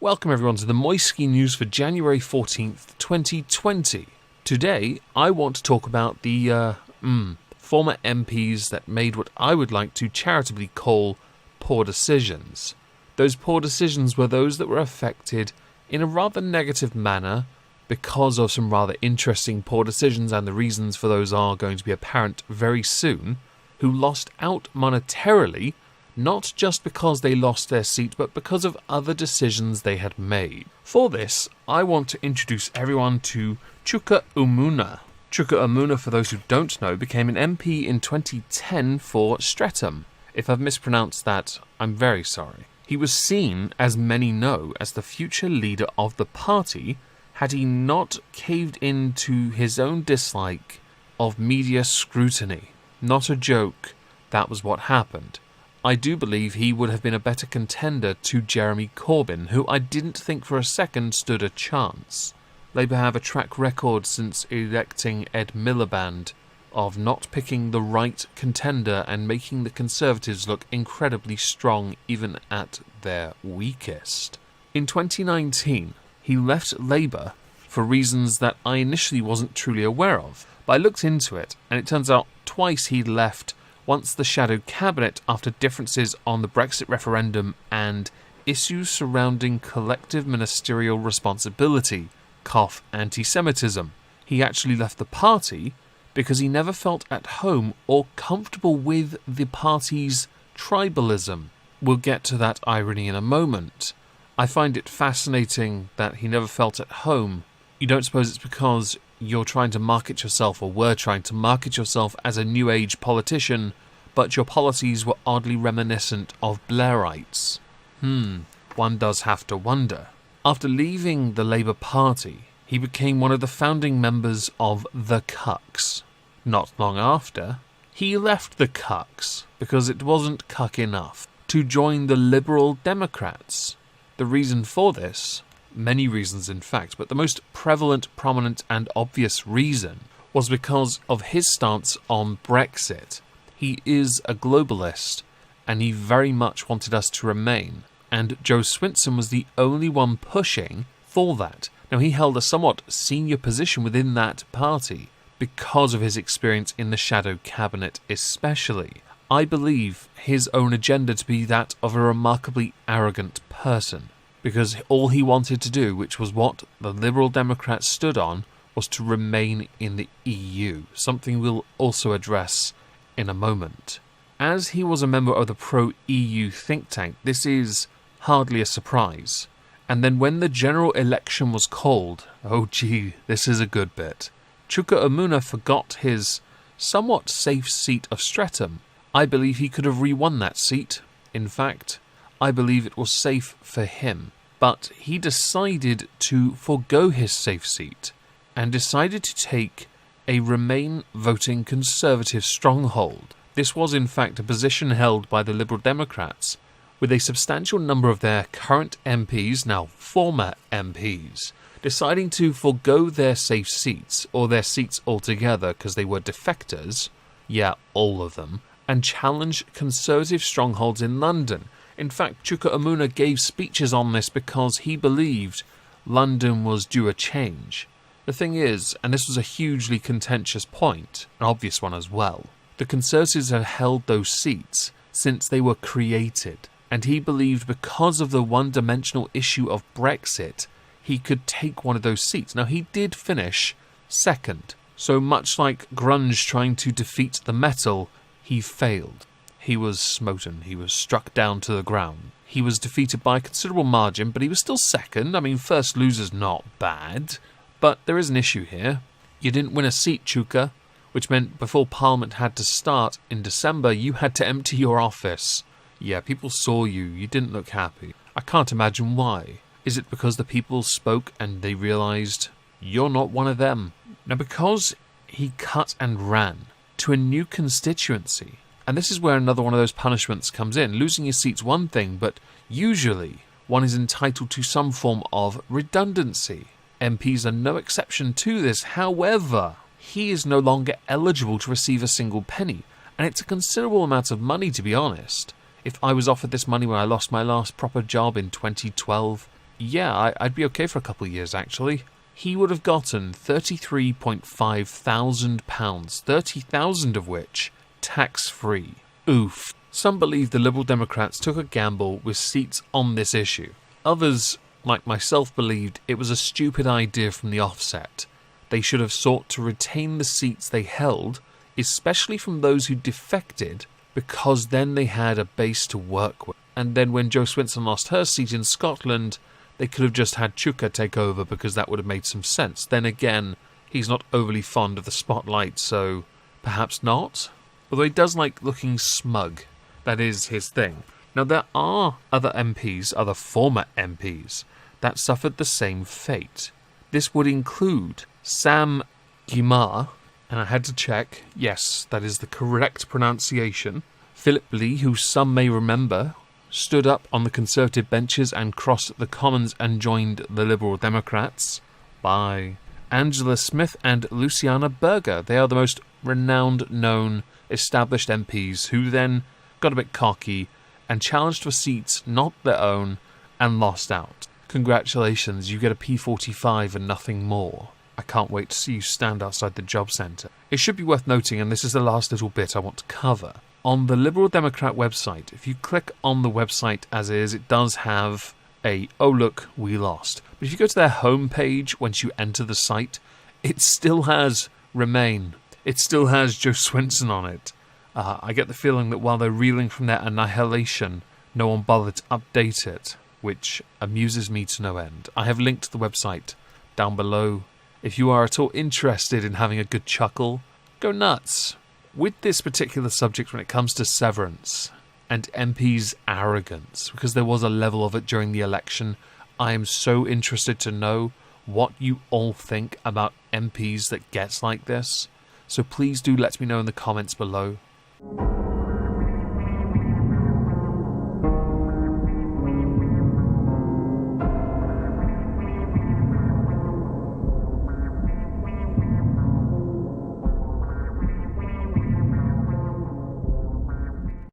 Welcome everyone to the Moisky News for January 14th, 2020. Today, I want to talk about the former MPs that made what I would like to charitably call poor decisions. Those poor decisions were those that were affected in a rather negative manner because of some rather interesting poor decisions, and the reasons for those are going to be apparent very soon, who lost out monetarily, not just because they lost their seat, but because of other decisions they had made. For this, I want to introduce everyone to Chuka Umunna. Chuka Umunna, for those who don't know, became an MP in 2010 for Streatham. If I've mispronounced that, I'm very sorry. He was seen, as many know, as the future leader of the party had he not caved in to his own dislike of media scrutiny. Not a joke, that was what happened. I do believe he would have been a better contender to Jeremy Corbyn, who I didn't think for a second stood a chance. Labour have a track record since electing Ed Miliband of not picking the right contender and making the Conservatives look incredibly strong even at their weakest. In 2019, he left Labour for reasons that I initially wasn't truly aware of, but I looked into it, and it turns out twice he'd left. Once the shadow cabinet after differences on the Brexit referendum and issues surrounding collective ministerial responsibility, anti-Semitism. He actually left the party because he never felt at home or comfortable with the party's tribalism. We'll get to that irony in a moment. I find it fascinating that he never felt at home. You don't suppose it's because you're trying to market yourself, or were trying to market yourself as a new age politician, but your policies were oddly reminiscent of Blairites? One does have to wonder. After leaving the Labour Party, he became one of the founding members of the Cucks. Not long after, he left the Cucks because it wasn't cuck enough to join the Liberal Democrats. The reason for this, many reasons in fact, but the most prevalent, prominent and obvious reason was because of his stance on Brexit. He is a globalist, and he very much wanted us to remain, and Joe Swinson was the only one pushing for that. Now, he held a somewhat senior position within that party because of his experience in the shadow cabinet especially. I believe his own agenda to be that of a remarkably arrogant person, because all he wanted to do, which was what the Liberal Democrats stood on, was to remain in the EU, something we'll also address in a moment. As he was a member of the pro-EU think tank, this is hardly a surprise. And then when the general election was called, this is a good bit, Chuka Umunna forgot his somewhat safe seat of Streatham. I believe he could have re-won that seat. In fact, I believe it was safe for him. But he decided to forgo his safe seat and decided to take a Remain voting Conservative stronghold. This was in fact a position held by the Liberal Democrats, with a substantial number of their current MPs, now former MPs, deciding to forgo their safe seats, or their seats altogether because they were defectors, all of them, and challenge Conservative strongholds in London. In fact, Chuka Umunna gave speeches on this because he believed London was due a change. The thing is, and this was a hugely contentious point, an obvious one as well, the Conservatives had held those seats since they were created, and he believed because of the one-dimensional issue of Brexit, he could take one of those seats. Now, he did finish second, so much like grunge trying to defeat the metal, he failed. He was smoten, he was struck down to the ground. He was defeated by a considerable margin, but he was still second. I mean, first loser's not bad. But there is an issue here. You didn't win a seat, Chuka, which meant before Parliament had to start in December, you had to empty your office. Yeah, people saw you. You didn't look happy. I can't imagine why. Is it because the people spoke and they realised you're not one of them? Now, because he cut and ran to a new constituency, and this is where another one of those punishments comes in. Losing your seat's one thing, but usually one is entitled to some form of redundancy. MPs are no exception to this. However, he is no longer eligible to receive a single penny, and it's a considerable amount of money, to be honest. If I was offered this money when I lost my last proper job in 2012, yeah, I'd be okay for a couple of years, actually. He would have gotten £33.5 thousand, 30,000 of which tax-free. Oof. Some believe the Liberal Democrats took a gamble with seats on this issue. Others, like myself, believed it was a stupid idea from the offset. They should have sought to retain the seats they held, especially from those who defected, because then they had a base to work with. And then when Jo Swinson lost her seat in Scotland, they could have just had Chuka take over because that would have made some sense. Then again, he's not overly fond of the spotlight, so perhaps not. Although he does like looking smug. That is his thing. Now, there are other MPs, other former MPs, that suffered the same fate. This would include Sam Gyimah, and I had to check, yes, that is the correct pronunciation. Philip Lee, who some may remember, stood up on the Conservative benches and crossed the Commons and joined the Liberal Democrats. By Angela Smith and Luciana Berger. They are the most renowned, known, established MPs who then got a bit cocky and challenged for seats not their own and lost out. Congratulations, you get a P45 and nothing more. I can't wait to see you stand outside the job centre. It should be worth noting, and this is the last little bit I want to cover, on the Liberal Democrat website, if you click on the website as is, it does have a, oh look, we lost. But if you go to their homepage once you enter the site, it still has Remain. It still has Jo Swinson on it. I get the feeling that while they're reeling from their annihilation, no one bothered to update it, which amuses me to no end. I have linked the website down below. If you are at all interested in having a good chuckle, go nuts. With this particular subject when it comes to severance and MPs' arrogance, because there was a level of it during the election, I am so interested to know what you all think about MPs that gets like this. So please do let me know in the comments below.